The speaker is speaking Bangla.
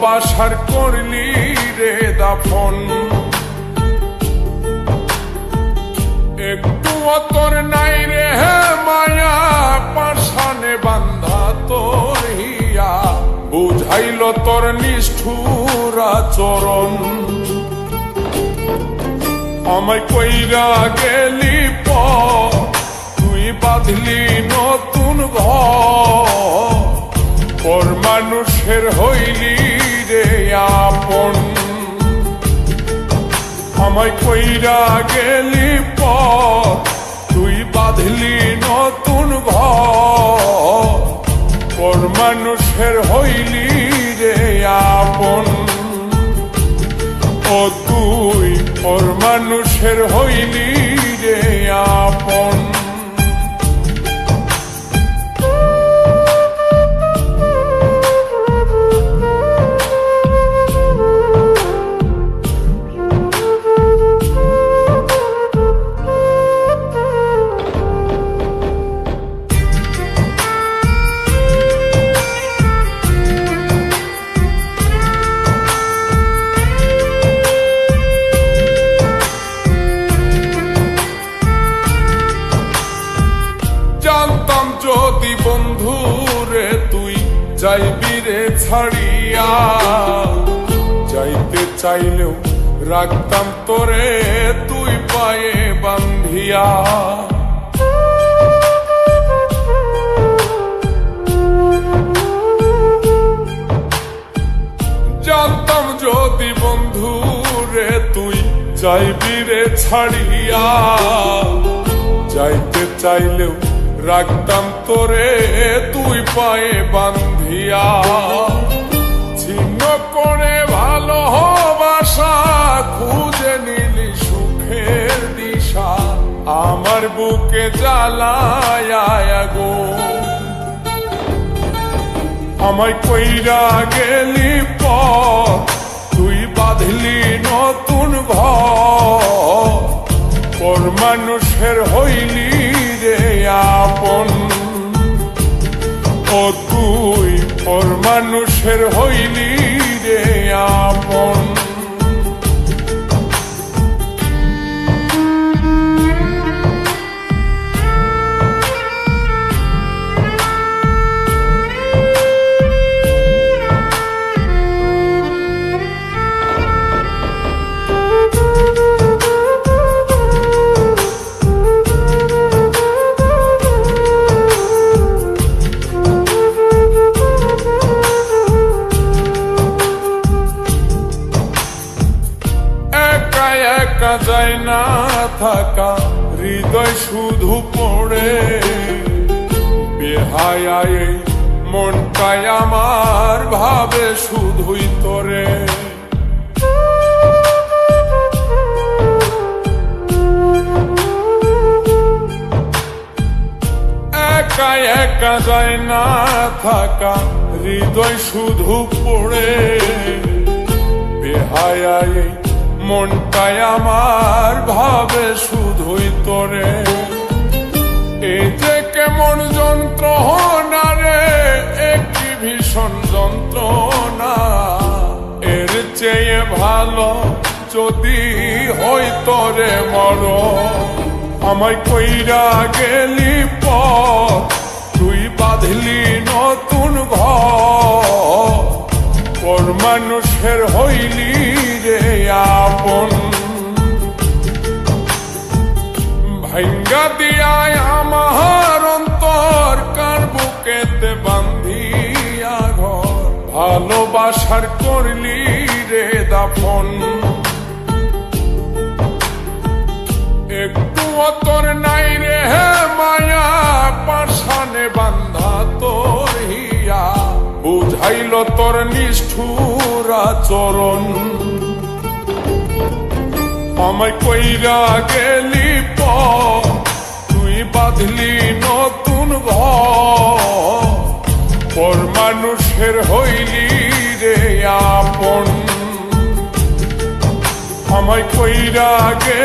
ভালোবাসার করলি রে দাফন। একটু তোর নাই রে মায়া, পাশানে বান্ধা তোর হিয়া, বুঝাইল তোর নিষ্ঠুর আচরণ। আমায় কইরা গেলি পর, তুই বাঁধলি নতুন ঘর, পর মানুষের হইলি রে আপন। আমায় কইরা গেলি পর, তুই বাঁধলি নতুন ঘর, পর মানুষের হইলি রে আপন। ও তুই পর মানুষের হইলি রে আপন। জানতাম যদি বন্ধু রে তুই যাইবি রে ছাড়িয়া, যাইতে চাইলেও রাখতাম তোরে তুই পায়ে বান্ধিয়া। জানতাম যদি বন্ধু রে তুই যাইবি রে ছাড়িয়া, যাইতে চাইলেও রাখতাম তোরে তুই পায়ে বান্ধিয়া। ছিন্ন করে ভালোবাসা খুঁজে নিলি সুখের দিশা, আমার বুকে জ্বালায় আগুন। আমায় কইরা গেলি পর, তুই বাঁধলি নতুন ঘর, পর মানুষের হইলি রে আপন। ও তুই পর মানুষের হইলি রে আপন। একা যায় না থাকা, হৃদয় শুধু পড়ে, বেহায়ায় মনটাই আমার ভাবে শুধুই তোরে। একা একা যায় না থাকা, হৃদয় শুধু পড়ে, বেহায়ায় মনটাই আমার ভাবে শুধুই তোরে। এই যে কেমন যন্ত্রণা রে, একটি ভীষণ যন্ত্রণা, এর চেয়ে ভালো যদি হই তোরে মর। আমায় কইরা গেলি পর, তুই বাঁধলি নতুন ঘর, পর মানুষের হইলি রে আপন। ভাঙ্গা দিয়ায় আমার অন্তর, কার বুকেতে বান্ধিয়া ঘর, ভালোবাসার করলি রে দাফন। একটু তোর নাই রে মায়া, পাশানে বান্ধা তোর হিয়া, বুঝাইল তোর নিষ্ঠুর আচরণ। আমায় কইরা গেলি পর, তুই বাঁধলি নতুন ঘর, পর মানুষের হইলি রে আপন। আমায় কইরা গেলি